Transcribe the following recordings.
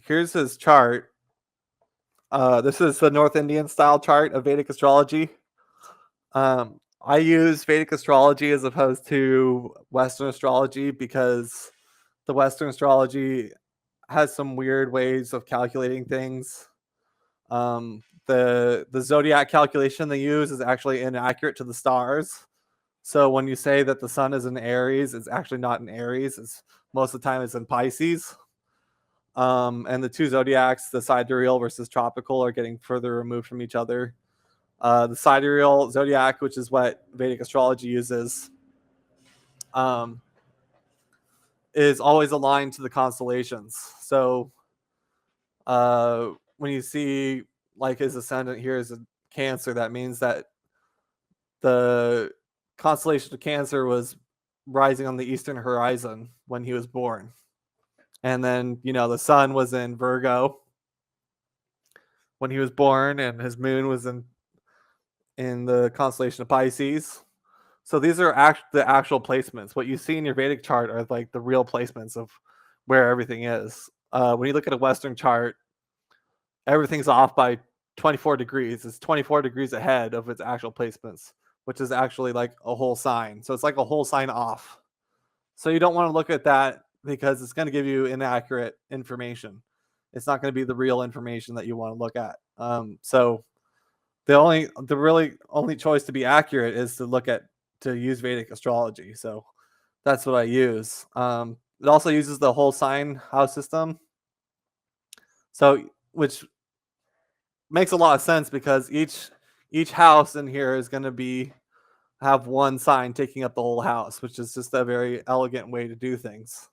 here's his chart. This is the North Indian style chart of Vedic astrology. I use Vedic astrology as opposed to Western astrology because the Western astrology has some weird ways of calculating things. The zodiac calculation they use is actually inaccurate to the stars. So when you say that the sun is in Aries, it's actually not in Aries. It's most of the time it's in Pisces. And the two zodiacs, the sidereal versus tropical, are getting further removed from each other. The sidereal zodiac, which is what Vedic astrology uses, is always aligned to the constellations. So when you see like his ascendant here is a Cancer, that means that the constellation of Cancer was rising on the eastern horizon when he was born. And then, the sun was in Virgo when he was born, and his moon was in the constellation of Pisces. So these are the actual placements. What you see in your Vedic chart are like the real placements of where everything is. When you look at a Western chart, everything's off by 24 degrees. It's 24 degrees ahead of its actual placements, which is actually like a whole sign. So it's like a whole sign off. So you don't want to look at that because it's going to give you inaccurate information. It's not going to be the real information that you want to look at. So the really only choice to be accurate is to use Vedic astrology. So that's what I use. It also uses the whole sign house system. So which makes a lot of sense because each house in here is going to have one sign taking up the whole house, which is just a very elegant way to do things.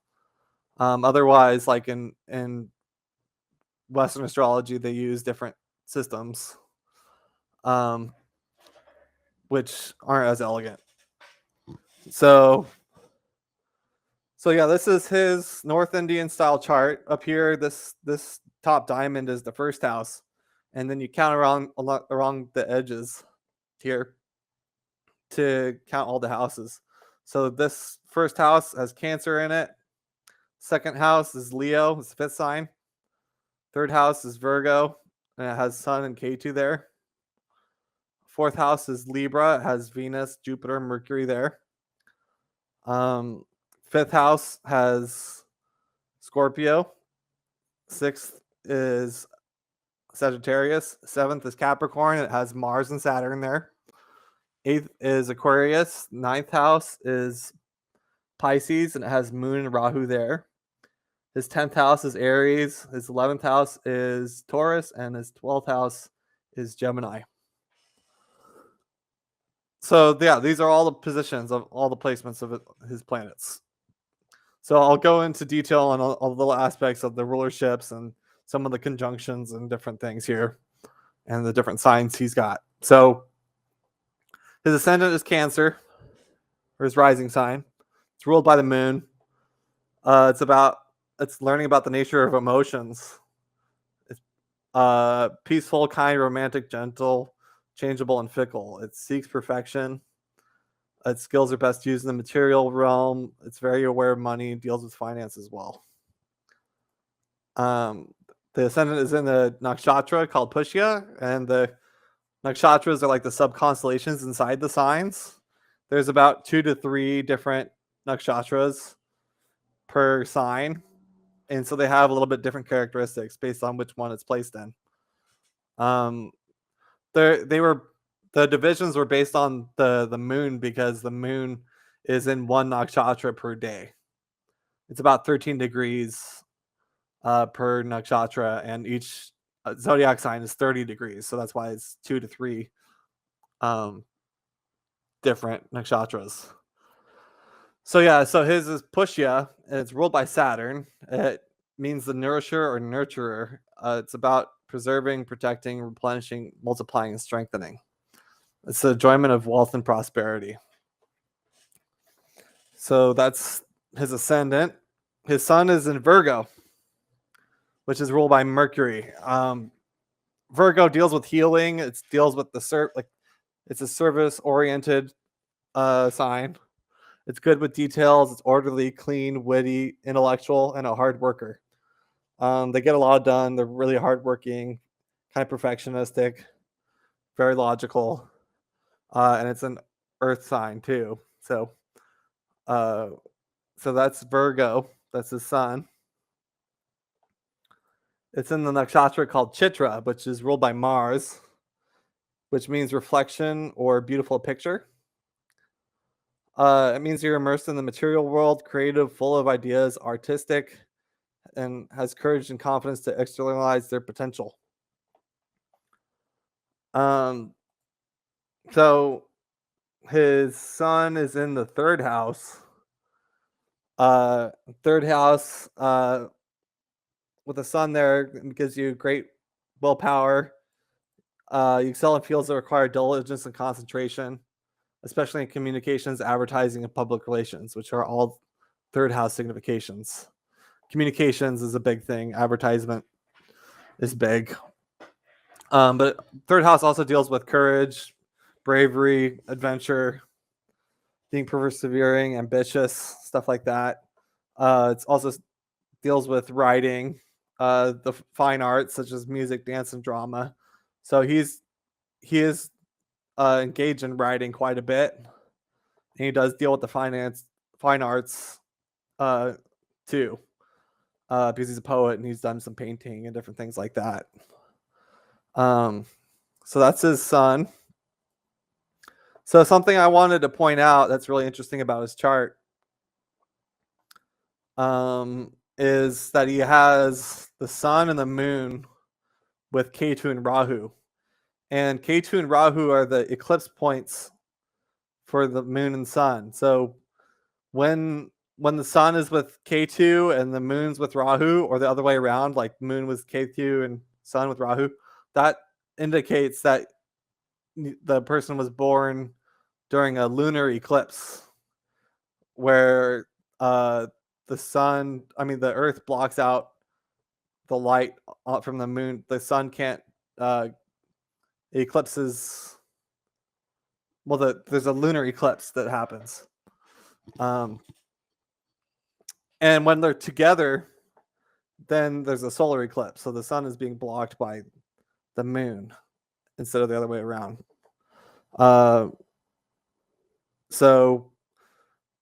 Otherwise, like in Western astrology, they use different systems, which aren't as elegant. So yeah, this is his North Indian style chart. Up here, this top diamond is the first house, and then you count along the edges here to count all the houses. So this first house has Cancer in it. Second house is Leo, it's the fifth sign. Third house is Virgo, and it has Sun and Ketu there. Fourth house is Libra, it has Venus, Jupiter, Mercury there. Fifth house has Scorpio. Sixth is Sagittarius. Seventh is Capricorn, it has Mars and Saturn there. Eighth is Aquarius. Ninth house is Pisces, and it has Moon and Rahu there. His 10th house is Aries. His 11th house is Taurus, and his 12th house is Gemini. So yeah, these are all the positions of all the placements of his planets. So I'll go into detail on all the little aspects of the rulerships and some of the conjunctions and different things here and the different signs he's got. So his ascendant is Cancer, or his rising sign. It's ruled by the moon. It's learning about the nature of emotions. It's peaceful, kind, romantic, gentle, changeable, and fickle. It seeks perfection. Its skills are best used in the material realm. It's very aware of money, deals with finance as well. The ascendant is in the nakshatra called Pushya, and the nakshatras are like the sub-constellations inside the signs. There's about 2 to 3 different nakshatras per sign, and so they have a little bit different characteristics based on which one it's placed in. The divisions were based on the moon because the moon is in one nakshatra per day. It's about 13 degrees per nakshatra, and each zodiac sign is 30 degrees, so that's why it's 2 to 3 different nakshatras. So yeah, so his is Pushya, and it's ruled by Saturn. It means the nourisher or nurturer. It's about preserving, protecting, replenishing, multiplying, and strengthening. It's the enjoyment of wealth and prosperity. So that's his ascendant. His sun is in Virgo, which is ruled by Mercury. Virgo deals with healing. It deals with it's a service-oriented sign. It's good with details. It's orderly, clean, witty, intellectual, and a hard worker. They get a lot done. They're really hardworking, kind of perfectionistic, very logical, and it's an Earth sign too. Uh, so that's Virgo. That's his sun. It's in the nakshatra called Chitra, which is ruled by Mars, which means reflection or beautiful picture. It means you're immersed in the material world, creative, full of ideas, artistic, and has courage and confidence to externalize their potential. Um, so his sun is in the third house. Third house with the sun there gives you great willpower. You excel in fields that require diligence and concentration, especially in communications, advertising, and public relations, which are all third house significations. Communications is a big thing. Advertisement is big. But third house also deals with courage, bravery, adventure, being persevering, ambitious, stuff like that. It's also deals with writing, the fine arts such as music, dance, and drama. So he is engaged in writing quite a bit, and he does deal with the fine arts too, because he's a poet and he's done some painting and different things like that. So that's his sun. So something I wanted to point out that's really interesting about his chart is that he has the sun and the moon with Ketu and Rahu. And Ketu and Rahu are the eclipse points for the moon and sun. So when the sun is with Ketu and the moon's with Rahu, or the other way around, like moon with Ketu and sun with Rahu, that indicates that the person was born during a lunar eclipse where the earth blocks out the light from the moon. The sun can't eclipses. Well, there's a lunar eclipse that happens. And when they're together, then there's a solar eclipse. So the sun is being blocked by the moon instead of the other way around. So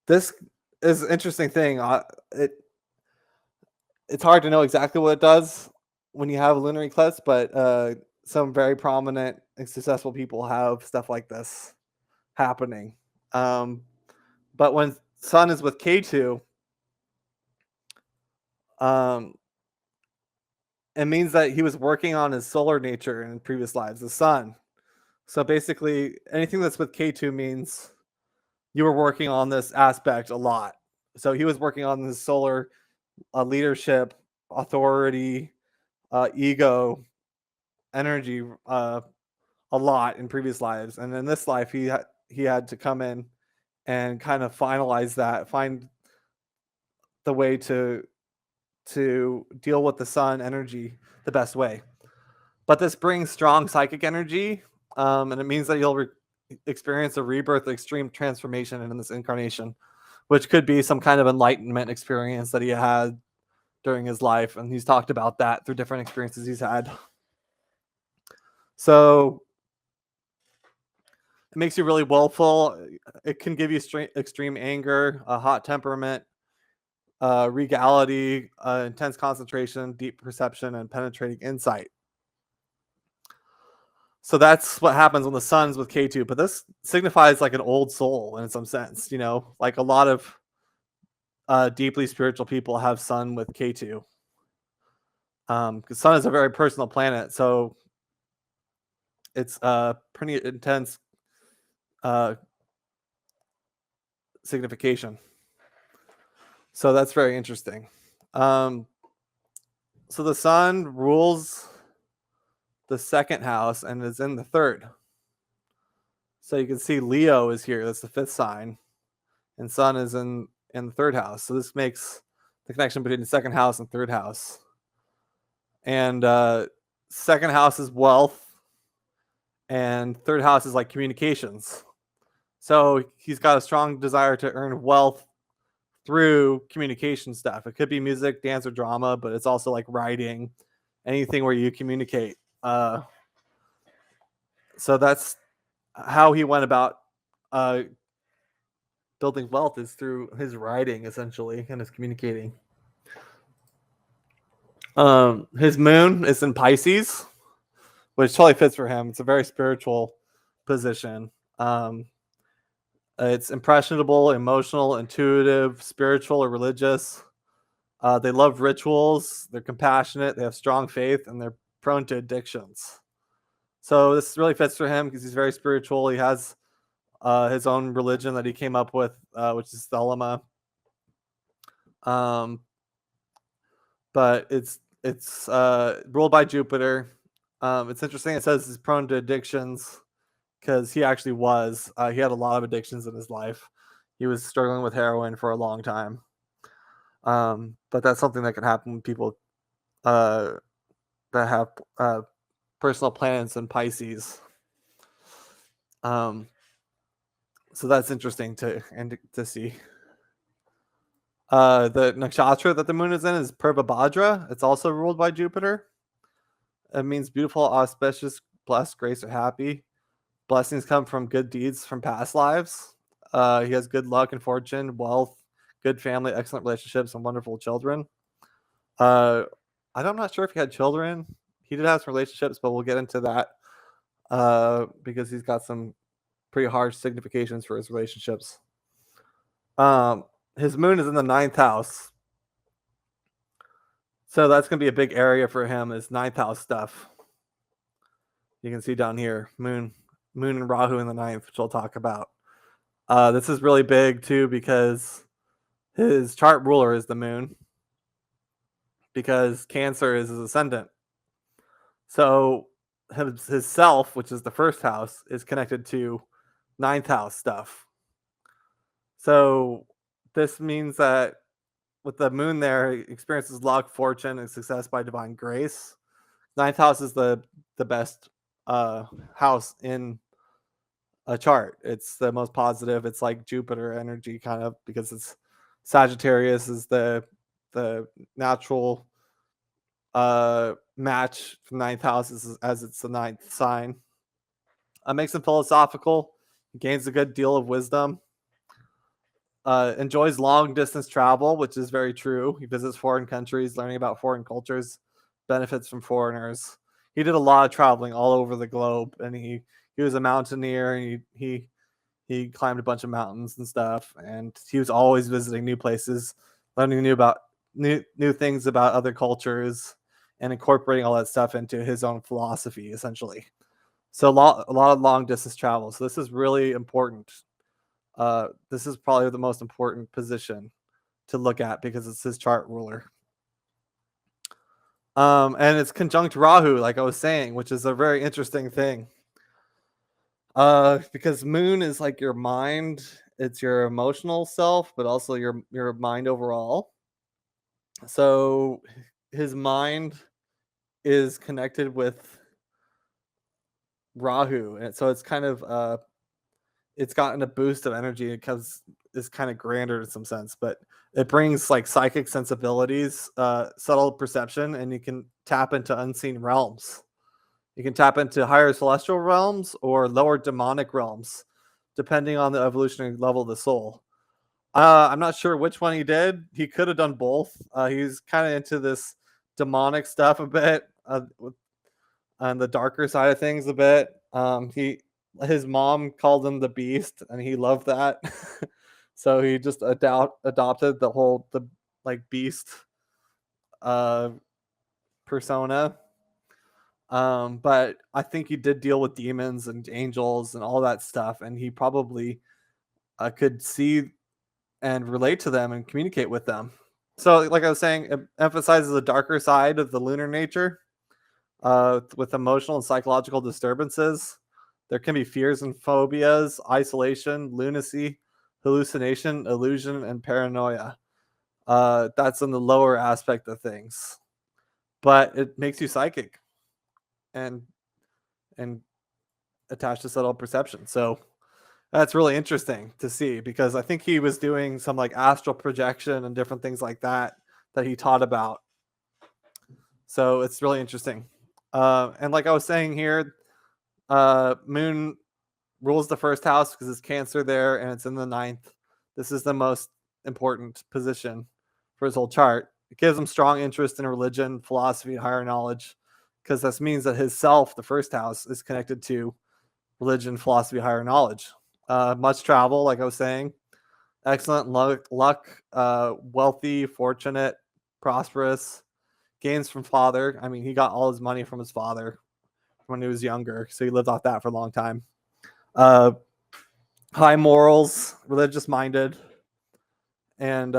this is an interesting thing. It's hard to know exactly what it does when you have a lunar eclipse, but some very prominent and successful people have stuff like this happening. But when sun is with K2, it means that he was working on his solar nature in previous lives, the sun. So basically, anything that's with K2 means you were working on this aspect a lot. So he was working on this solar leadership, authority, ego, energy a lot in previous lives. And in this life, he had to come in and kind of finalize that, find the way to deal with the sun energy the best way. But this brings strong psychic energy, and it means that you'll experience a rebirth, extreme transformation in this incarnation, which could be some kind of enlightenment experience that he had during his life, and he's talked about that through different experiences he's had. So it makes you really willful. It can give you extreme anger, a hot temperament, regality, intense concentration, deep perception, and penetrating insight. So that's what happens when the sun's with K2. But this signifies like an old soul in some sense, like a lot of deeply spiritual people have sun with K2. Because sun is a very personal planet, so it's pretty intense signification. So that's very interesting. So the sun rules the second house and is in the third. So you can see Leo is here. That's the fifth sign. And sun is in the third house. So this makes the connection between the second house and third house. And second house is wealth. And third house is like communications. So he's got a strong desire to earn wealth through communication stuff. It could be music, dance, or drama, but it's also like writing, anything where you communicate. So that's how he went about building wealth, is through his writing, essentially, and his communicating. His moon is in Pisces, which totally fits for him. It's a very spiritual position. It's impressionable, emotional, intuitive, spiritual, or religious. They love rituals. They're compassionate. They have strong faith, and they're prone to addictions. So this really fits for him because he's very spiritual. He has his own religion that he came up with, which is Thelema. But it's ruled by Jupiter. It's interesting. It says he's prone to addictions because he actually was. He had a lot of addictions in his life. He was struggling with heroin for a long time. But that's something that can happen with people that have personal planets in Pisces. So that's interesting to see. The nakshatra that the moon is in is Purvabhadra. It's also ruled by Jupiter. It means beautiful, auspicious, blessed, grace, or happy. Blessings come from good deeds from past lives. He has good luck and fortune, wealth, good family, excellent relationships, and wonderful children. I'm not sure if he had children. He did have some relationships, but we'll get into that because he's got some pretty harsh significations for his relationships. His moon is in the 9th house. So that's going to be a big area for him, is 9th house stuff. You can see down here, moon and Rahu in the 9th, which we'll talk about. This is really big too because his chart ruler is the moon, because Cancer is his ascendant. So his self, which is the 1st house, is connected to 9th house stuff. So this means that with the moon there, he experiences luck, fortune, and success by divine grace. 9th house is the best house in a chart. It's the most positive. It's like Jupiter energy, kind of, because it's Sagittarius is the natural match from 9th house as it's the 9th sign. Makes him philosophical. Gains a good deal of wisdom. Enjoys long distance travel, which is very true. He visits foreign countries, learning about foreign cultures, benefits from foreigners. He did a lot of traveling all over the globe, and he was a mountaineer, and he climbed a bunch of mountains and stuff, and he was always visiting new places, learning new things about other cultures, and incorporating all that stuff into his own philosophy, essentially. So a lot of long distance travel. So this is really important. This is probably the most important position to look at because it's his chart ruler. And it's conjunct Rahu, like I was saying, which is a very interesting thing. Because moon is like your mind, it's your emotional self, but also your mind overall. So his mind is connected with Rahu, and so it's kind of it's gotten a boost of energy because it's kind of grander in some sense, but it brings like psychic sensibilities, subtle perception, and you can tap into unseen realms. You can tap into higher celestial realms or lower demonic realms, depending on the evolutionary level of the soul. I'm not sure which one he did. He could have done both. He's kind of into this demonic stuff a bit, on the darker side of things a bit. His mom called him the Beast, and he loved that. So he just adopted the beast persona. But I think he did deal with demons and angels and all that stuff, and he probably could see and relate to them and communicate with them. So, like I was saying, it emphasizes the darker side of the lunar nature, with emotional and psychological disturbances. There can be fears and phobias, isolation, lunacy, hallucination, illusion, and paranoia. That's in the lower aspect of things, but it makes you psychic and attached to subtle perception. So That's really interesting to see because I think he was doing some like astral projection and different things like that that he taught about. So it's really interesting. And like I was saying here, Moon rules the first house because it's Cancer there and it's in the ninth. This is the most important position for his whole chart. It gives him strong interest in religion, philosophy, and higher knowledge because this means that his self, the first house, is connected to religion, philosophy, higher knowledge. Much travel, like I was saying, excellent luck, wealthy, fortunate, prosperous, gains from father. I mean, he got all his money from his father when he was younger, so he lived off that for a long time. High morals, religious minded, and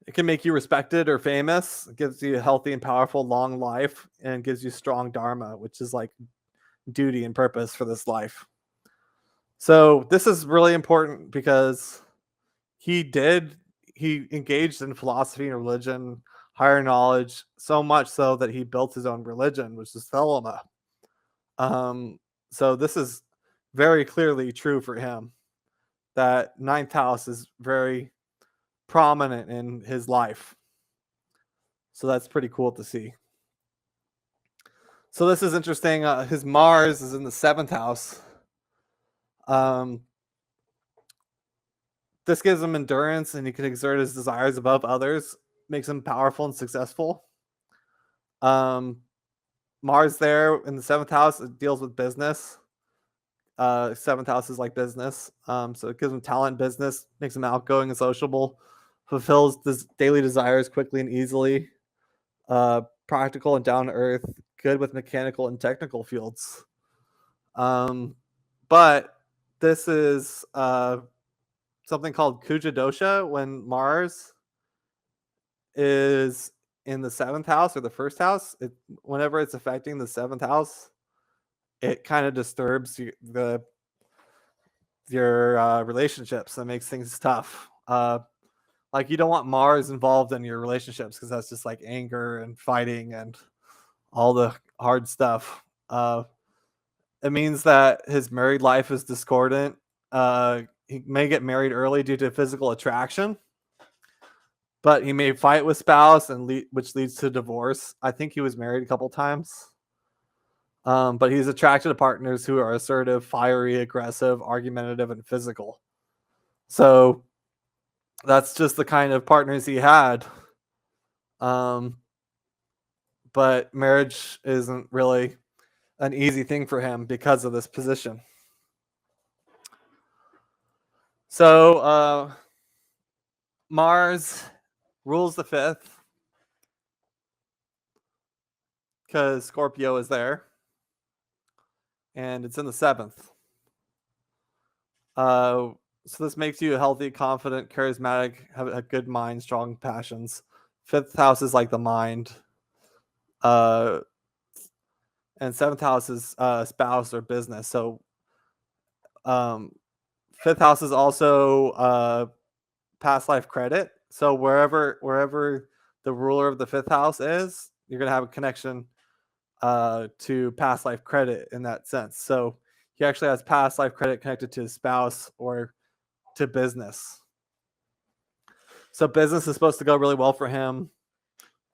it can make you respected or famous. It gives you a healthy and powerful long life and gives you strong dharma, which is like duty and purpose for this life. So this is really important because he engaged in philosophy and religion, higher knowledge, so much so that he built his own religion, which is Thelema. So this is very clearly true for him, that ninth house is very prominent in his life. So that's pretty cool to see. So this is interesting. His Mars is in the seventh house. This gives him endurance and he can exert his desires above others, makes him powerful and successful. Mars there in the seventh house, it deals with business. Seventh house is like business. So it gives him talent in business, makes him outgoing and sociable, fulfills his daily desires quickly and easily, practical and down to earth, good with mechanical and technical fields. But this is something called Kuja dosha when Mars is in the seventh house or the first house. Whenever it's affecting the seventh house, it kind of disturbs your relationships and makes things tough. Like you don't want Mars involved in your relationships because that's just like anger and fighting and all the hard stuff. It means that his married life is discordant. He may get married early due to physical attraction, but he may fight with spouse which leads to divorce. I think he was married a couple times. But he's attracted to partners who are assertive, fiery, aggressive, argumentative, and physical. So that's just the kind of partners he had. But marriage isn't really an easy thing for him because of this position. So Mars rules the fifth because Scorpio is there. And it's in the seventh. So this makes you a healthy, confident, charismatic, have a good mind, strong passions. Fifth house is like the mind. And seventh house is spouse or business. So fifth house is also past life credit. So wherever the ruler of the fifth house is, you're gonna have a connection to past life credit in that sense. So he actually has past life credit connected to his spouse or to business. So business is supposed to go really well for him.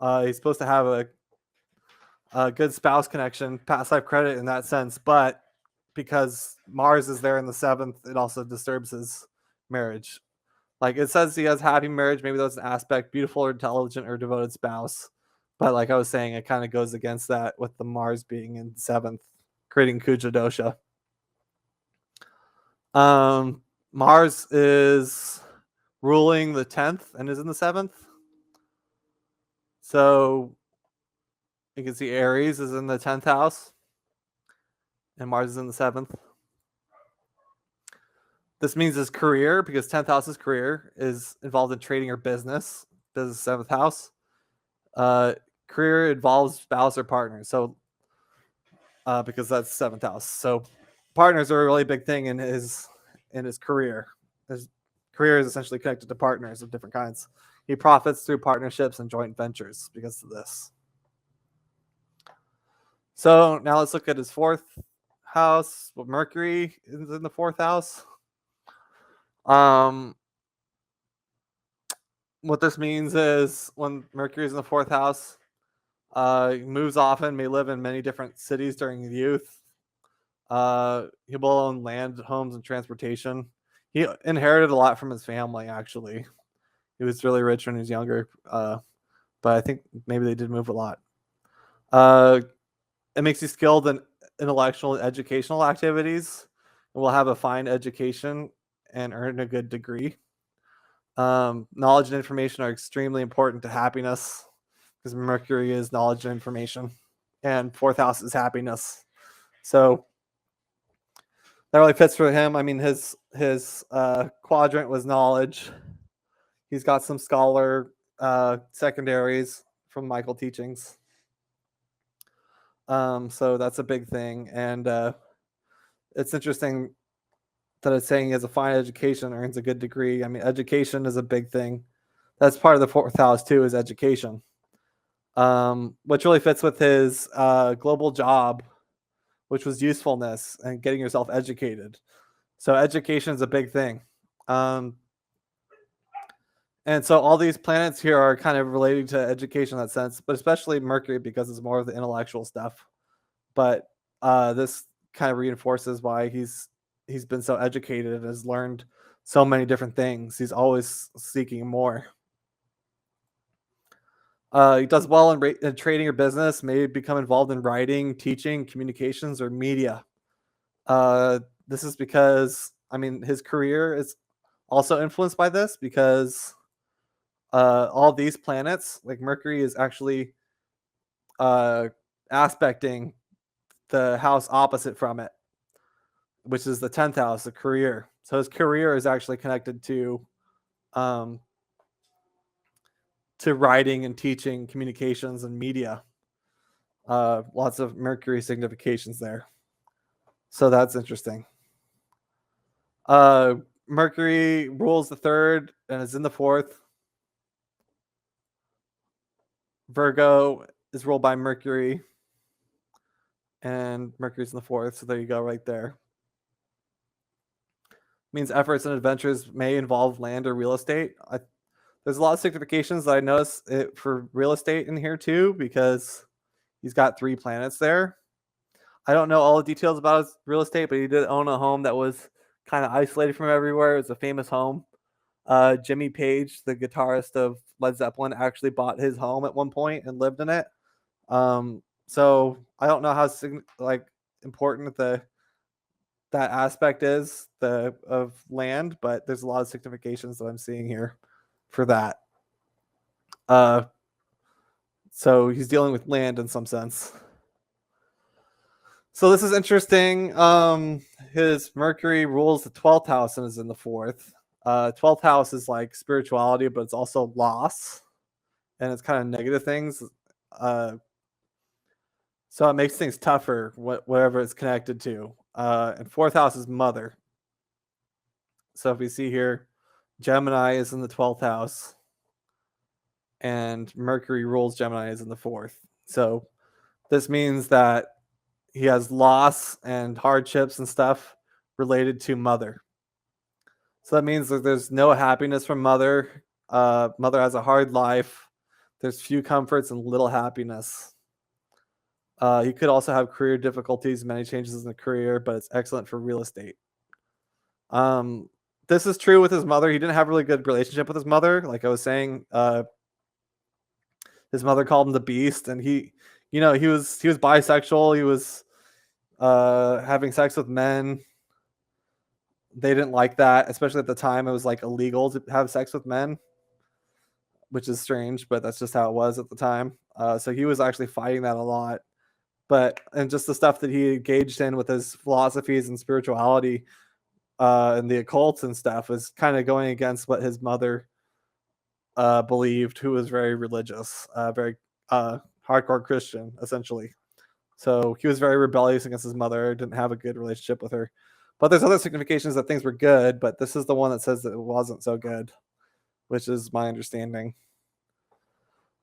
He's supposed to have a good spouse connection, past life credit in that sense. But because Mars is there in the seventh, it also disturbs his marriage. Like it says he has happy marriage. Maybe that's an aspect, beautiful or intelligent or devoted spouse. But like I was saying, it kind of goes against that with the Mars being in seventh, creating Kuja dosha. Mars is ruling the 10th and is in the 7th. So you can see Aries is in the 10th house and Mars is in the 7th. This means his career, because 10th house is career, is involved in trading or business. Business 7th house. Career involves spouse or partner. So because that's 7th house. So partners are a really big thing in his career. His career is essentially connected to partners of different kinds. He profits through partnerships and joint ventures because of this. So now let's look at his fourth house. Well, Mercury is in the 4th house. What this means is when Mercury is in the 4th house, he moves often, may live in many different cities during his youth. He will own land, homes, and transportation. He inherited a lot from his family, actually. He was really rich when he was younger, but I think maybe they did move a lot. It makes you skilled in intellectual and educational activities, and will have a fine education and earn a good degree. Knowledge and information are extremely important to happiness because Mercury is knowledge and information, and 4th house is happiness. So that really fits for him. I mean, his quadrant was knowledge. He's got some scholar secondaries from Michael teachings. So that's a big thing. And it's interesting that it's saying he has a fine education, earns a good degree. I mean, education is a big thing. That's part of the 4th house too, is education. Which really fits with his global job, which was usefulness and getting yourself educated. So education is a big thing. And so all these planets here are kind of related to education in that sense, but especially Mercury because it's more of the intellectual stuff. But this kind of reinforces why he's been so educated and has learned so many different things. He's always seeking more. He does well in trading or business, may become involved in writing, teaching, communications, or media. This is because, I mean, his career is also influenced by this because all these planets, like Mercury, is actually aspecting the house opposite from it, which is the 10th house, the career. So his career is actually connected to writing and teaching, communications, and media. Lots of Mercury significations there. So that's interesting. Mercury rules the 3rd and is in the 4th. Virgo is ruled by Mercury, and Mercury's in the 4th. So there you go, right there. Means efforts and adventures may involve land or real estate. There's a lot of significations that I notice for real estate in here too, because he's got 3 planets there. I don't know all the details about his real estate, but he did own a home that was kind of isolated from everywhere. It was a famous home. Jimmy Page, the guitarist of Led Zeppelin, actually bought his home at one point and lived in it. So I don't know how important that aspect is of land, but there's a lot of significations that I'm seeing here for that. So he's dealing with land in some sense. So this is interesting. His Mercury rules the 12th house and is in the 4th. 12th house is like spirituality, but it's also loss, and it's kind of negative things. So it makes things tougher, whatever it's connected to. And 4th house is mother. So if we see here, Gemini is in the 12th house, and Mercury rules Gemini is in the 4th. So this means that he has loss and hardships and stuff related to mother. So that means that there's no happiness from mother. Mother has a hard life. There's few comforts and little happiness. He could also have career difficulties, many changes in the career, but it's excellent for real estate. This is true with his mother. He didn't have a really good relationship with his mother. Like I was saying, his mother called him the beast, and he was bisexual. He was having sex with men. They didn't like that, especially at the time. It was like illegal to have sex with men, which is strange, but that's just how it was at the time. So he was actually fighting that a lot. And just the stuff that he engaged in with his philosophies and spirituality and the occult and stuff was kind of going against what his mother believed, who was very religious, very hardcore Christian, essentially. So he was very rebellious against his mother, didn't have a good relationship with her. But there's other significations that things were good, but this is the one that says that it wasn't so good, which is my understanding.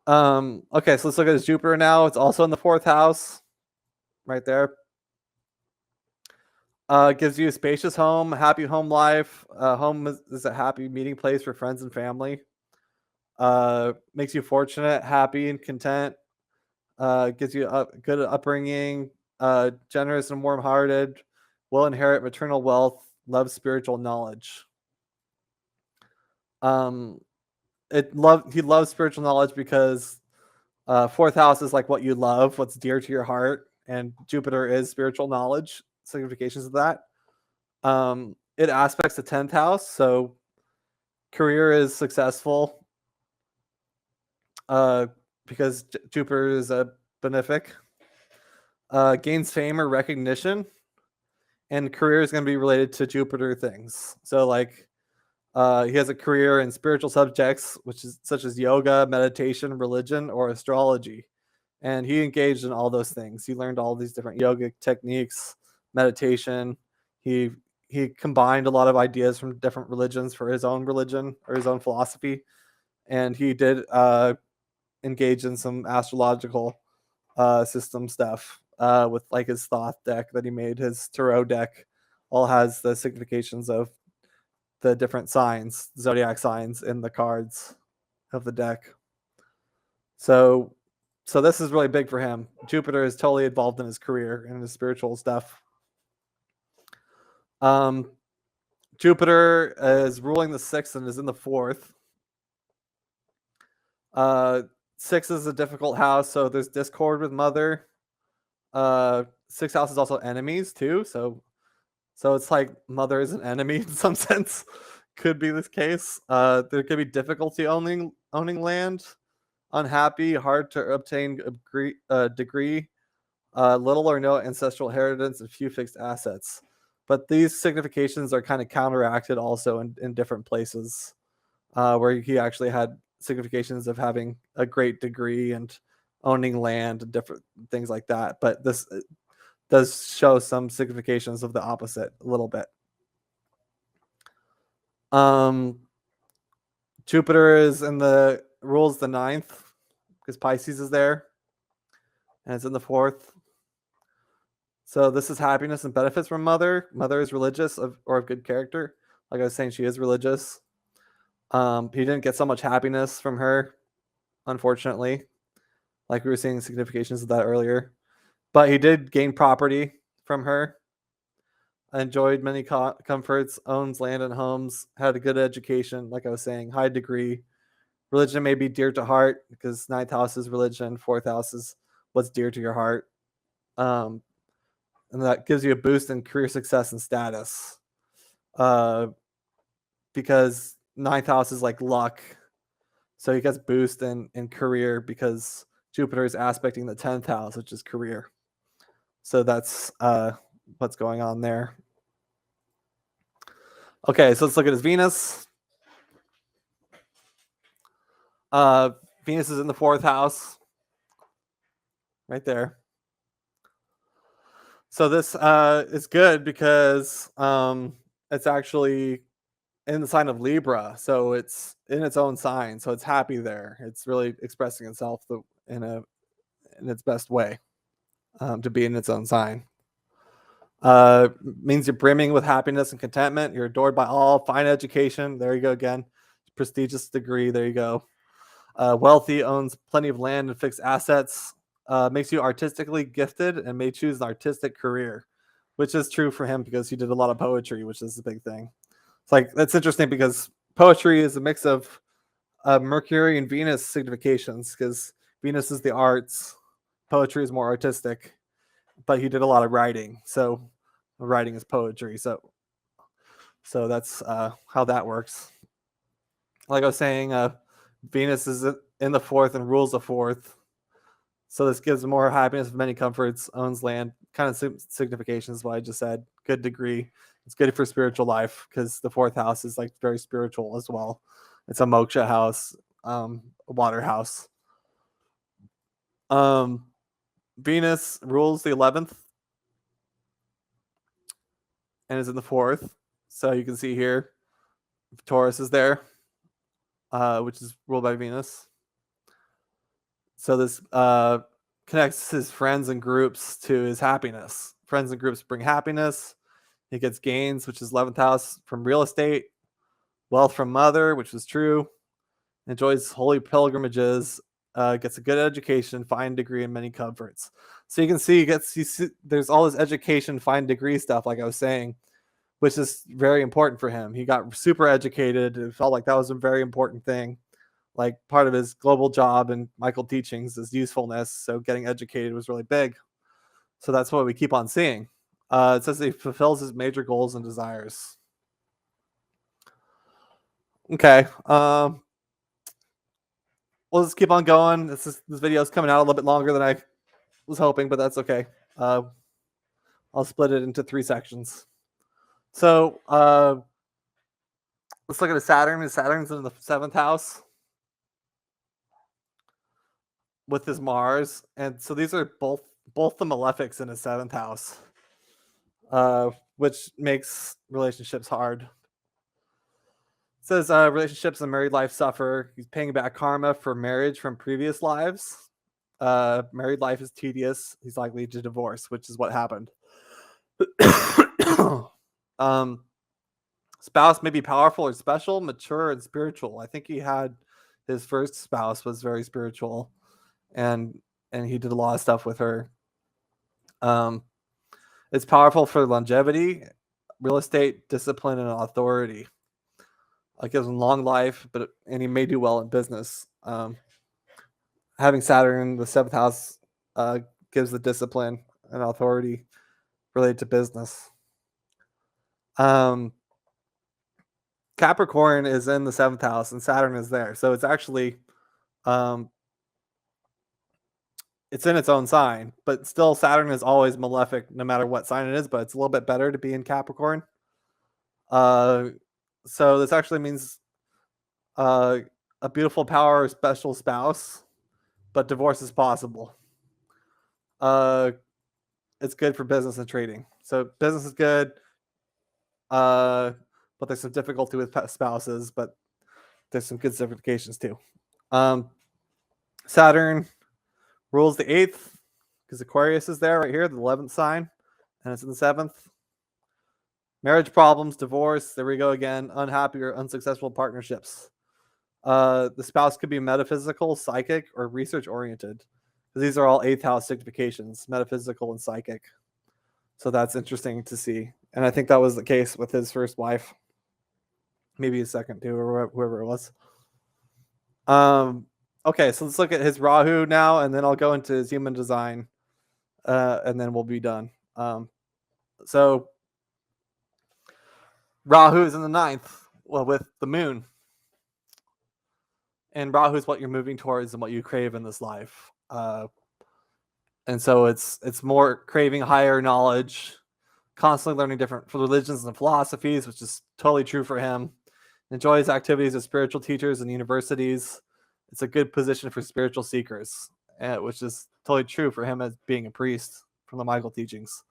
Okay, so let's look at his Jupiter now. It's also in the 4th house, right there. Gives you a spacious home, happy home life. Home is a happy meeting place for friends and family. Makes you fortunate, happy, and content. Gives you a good upbringing. Generous and warm-hearted. Will inherit maternal wealth. Loves spiritual knowledge. Um, he loves spiritual knowledge because fourth house is like what you love, what's dear to your heart, and Jupiter is spiritual knowledge. Significations of that. It aspects the 10th house, so career is successful because Jupiter is a benefic. Gains fame or recognition, and career is going to be related to Jupiter things. So like he has a career in spiritual subjects, which is such as yoga, meditation, religion, or astrology. And he engaged in all those things. He learned all these different yogic techniques, meditation. He he combined a lot of ideas from different religions for his own religion or his own philosophy, and he did engage in some astrological system stuff with like his Thoth deck that he made. His tarot deck all has the significations of the different signs, zodiac signs in the cards of the deck. So this is really big for him. Jupiter is totally involved in his career and his spiritual stuff. Jupiter is ruling the 6th and is in the 4th. 6 is a difficult house, so there's discord with mother. 6th house is also enemies too, so it's like mother is an enemy in some sense. Could be this case. There could be difficulty owning land. Unhappy, hard to obtain a degree, little or no ancestral inheritance, and few fixed assets. But these significations are kind of counteracted also in different places, where he actually had significations of having a great degree and owning land and different things like that. But this does show some significations of the opposite a little bit. Jupiter is in the rules the 9th because Pisces is there, and it's in the 4th. So this is happiness and benefits from mother. Mother is religious or of good character. Like I was saying, she is religious. He didn't get so much happiness from her, unfortunately. Like we were seeing significations of that earlier. But he did gain property from her. Enjoyed many comforts, owns land and homes, had a good education, like I was saying, high degree. Religion may be dear to heart because 9th house is religion, 4th house is what's dear to your heart. And that gives you a boost in career success and status. Because 9th house is like luck. So he gets boost in career because Jupiter is aspecting the 10th house, which is career. So that's what's going on there. Okay, so let's look at his Venus. Venus is in the 4th house. Right there. So this is good because it's actually in the sign of Libra, so it's in its own sign, so it's happy there. It's really expressing itself in its best way to be in its own sign. Means you're brimming with happiness and contentment. You're adored by all. Fine education. There you go again. Prestigious degree. There you go. Wealthy, owns plenty of land and fixed assets. Makes you artistically gifted and may choose an artistic career, which is true for him because he did a lot of poetry, which is a big thing. It's like that's interesting because poetry is a mix of Mercury and Venus significations because Venus is the arts, poetry is more artistic, but he did a lot of writing, so writing is poetry. So that's how that works. Like I was saying, Venus is in the 4th and rules the 4th. So this gives more happiness, many comforts, owns land, kind of significations what I just said. Good degree. It's good for spiritual life because the 4th house is like very spiritual as well. It's a moksha house, a water house. Venus rules the 11th and is in the 4th. So you can see here, Taurus is there, which is ruled by Venus. So this connects his friends and groups to his happiness. Friends and groups bring happiness. He gets gains, which is 11th house, from real estate, wealth from mother, which is true, enjoys holy pilgrimages, gets a good education, fine degree, and many comforts. So you can see there's all this education, fine degree stuff, like I was saying, which is very important for him. He got super educated. It felt like that was a very important thing. Like part of his global job and Michael teachings is usefulness. So getting educated was really big. So that's what we keep on seeing. It says he fulfills his major goals and desires. Okay. We'll just keep on going. This video is coming out a little bit longer than I was hoping, but that's okay. I'll split it into 3 sections. So let's look at Saturn. Saturn's in the 7th house with his Mars, and so these are both the malefics in his 7th house, which makes relationships hard. It says relationships and married life suffer. He's paying back karma for marriage from previous lives. Married life is tedious. He's likely to divorce, which is what happened. Spouse may be powerful or special, mature and spiritual. I think he had his first spouse was very spiritual, and he did a lot of stuff with her. It's powerful for longevity, real estate, discipline, and authority. It gives him long life, and he may do well in business. Having Saturn in the 7th house gives the discipline and authority related to business. Capricorn is in the 7th house, and Saturn is there, so it's actually it's in its own sign, but still Saturn is always malefic no matter what sign it is, but it's a little bit better to be in Capricorn. So this actually means a beautiful power or special spouse, but divorce is possible. It's good for business and trading. So business is good, but there's some difficulty with spouses, but there's some good certifications too. Saturn rules the 8th because Aquarius is there right here, the 11th sign, and it's in the 7th. Marriage problems, divorce, there we go again, unhappy or unsuccessful partnerships. The spouse could be metaphysical, psychic, or research oriented. These are all 8th house significations, metaphysical and psychic. So that's interesting to see. And I think that was the case with his first wife. Maybe his second too, or whoever it was. Okay, so let's look at his Rahu now, and then I'll go into his human design, and then we'll be done. So Rahu is in the 9th, well, with the moon. And Rahu is what you're moving towards and what you crave in this life. And so it's more craving higher knowledge, constantly learning different religions and philosophies, which is totally true for him. Enjoys activities with spiritual teachers and universities. It's a good position for spiritual seekers, which is totally true for him as being a priest from the Michael teachings.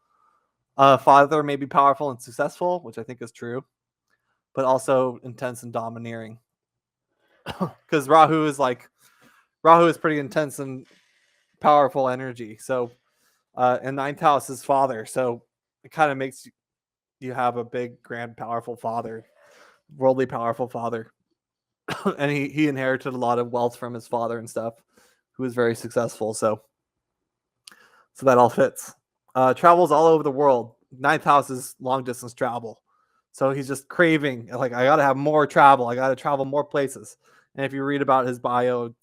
Father may be powerful and successful, which I think is true, but also intense and domineering. Because Rahu is pretty intense and powerful energy. So, and 9th house is father. So it kind of makes you have a big, grand, powerful father, worldly powerful father. And he inherited a lot of wealth from his father and stuff, who was very successful. So that all fits. Travels all over the world. 9th house is long distance travel. So he's just craving, like, I got to have more travel. I got to travel more places. And if you read about his bio,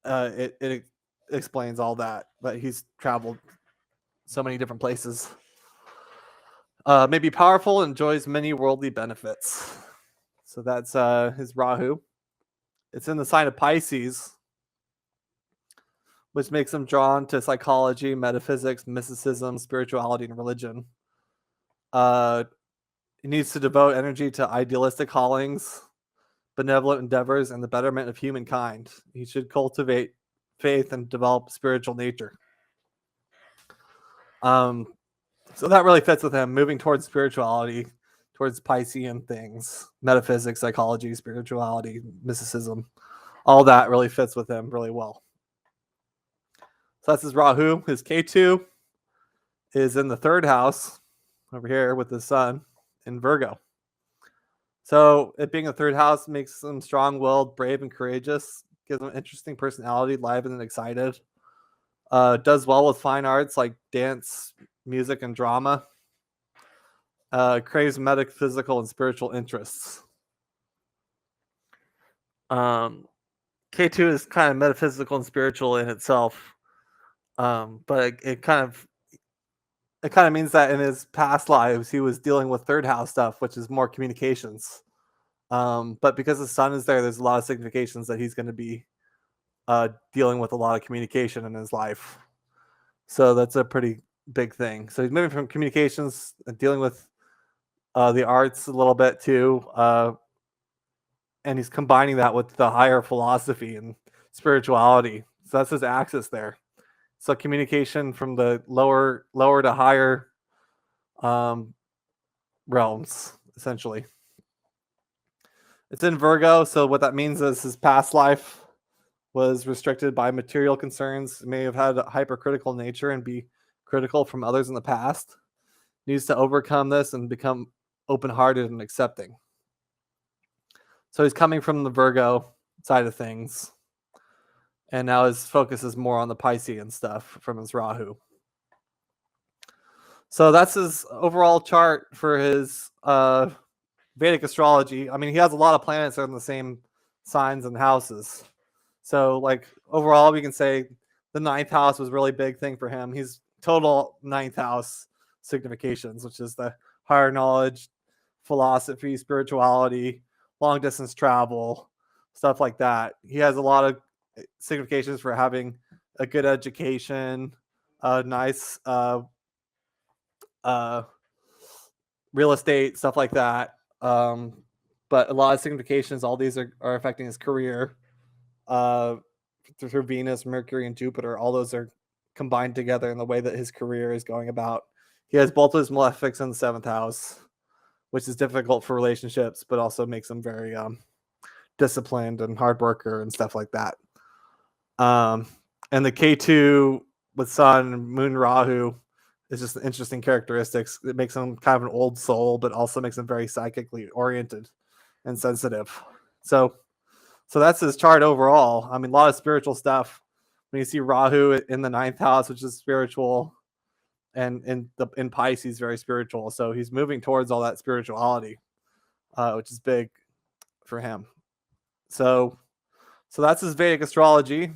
it explains all that. But he's traveled so many different places. May be powerful, enjoys many worldly benefits. So that's his Rahu. It's in the sign of Pisces, which makes him drawn to psychology, metaphysics, mysticism, spirituality, and religion. He needs to devote energy to idealistic callings, benevolent endeavors, and the betterment of humankind. He should cultivate faith and develop spiritual nature. So that really fits with him, moving towards spirituality, towards Piscean things, metaphysics, psychology, spirituality, mysticism. All that really fits with him really well. So that's his Rahu. His Ketu is in the 3rd house over here with the sun in Virgo. So it being a 3rd house makes them strong-willed, brave, and courageous. Gives them an interesting personality, lively and excited. Does well with fine arts like dance, music, and drama. Craves metaphysical and spiritual interests. K2 is kind of metaphysical and spiritual in itself, but it kind of means that in his past lives he was dealing with 3rd house stuff, which is more communications. But because the sun is there, there's a lot of significations that he's going to be dealing with a lot of communication in his life. So that's a pretty big thing. So he's moving from communications and dealing with the arts a little bit too. And he's combining that with the higher philosophy and spirituality. So that's his axis there. So communication from the lower to higher realms, essentially. It's in Virgo, so what that means is his past life was restricted by material concerns, may have had a hypercritical nature and be critical from others in the past. Needs to overcome this and become open-hearted and accepting. So he's coming from the Virgo side of things. And now his focus is more on the Piscean stuff from his Rahu. So that's his overall chart for his Vedic astrology. I mean, he has a lot of planets that are in the same signs and houses. So, like, overall, we can say the 9th house was a really big thing for him. He's total 9th house significations, which is the higher knowledge, philosophy, spirituality, long distance travel, stuff like that. He has a lot of significations for having a good education, a nice real estate, stuff like that. But a lot of significations, all these are affecting his career. Through Venus, Mercury, and Jupiter, all those are combined together in the way that his career is going about. He has both of his malefics in the 7th house, which is difficult for relationships, but also makes him very disciplined and hard worker and stuff like that. And the K2 with Sun and Moon Rahu is just interesting characteristics. It makes him kind of an old soul, but also makes him very psychically oriented and sensitive. So that's his chart overall. I mean, a lot of spiritual stuff. When you see Rahu in the 9th house, which is spiritual, and in Pisces, very spiritual. So he's moving towards all that spirituality, which is big for him. So that's his Vedic astrology.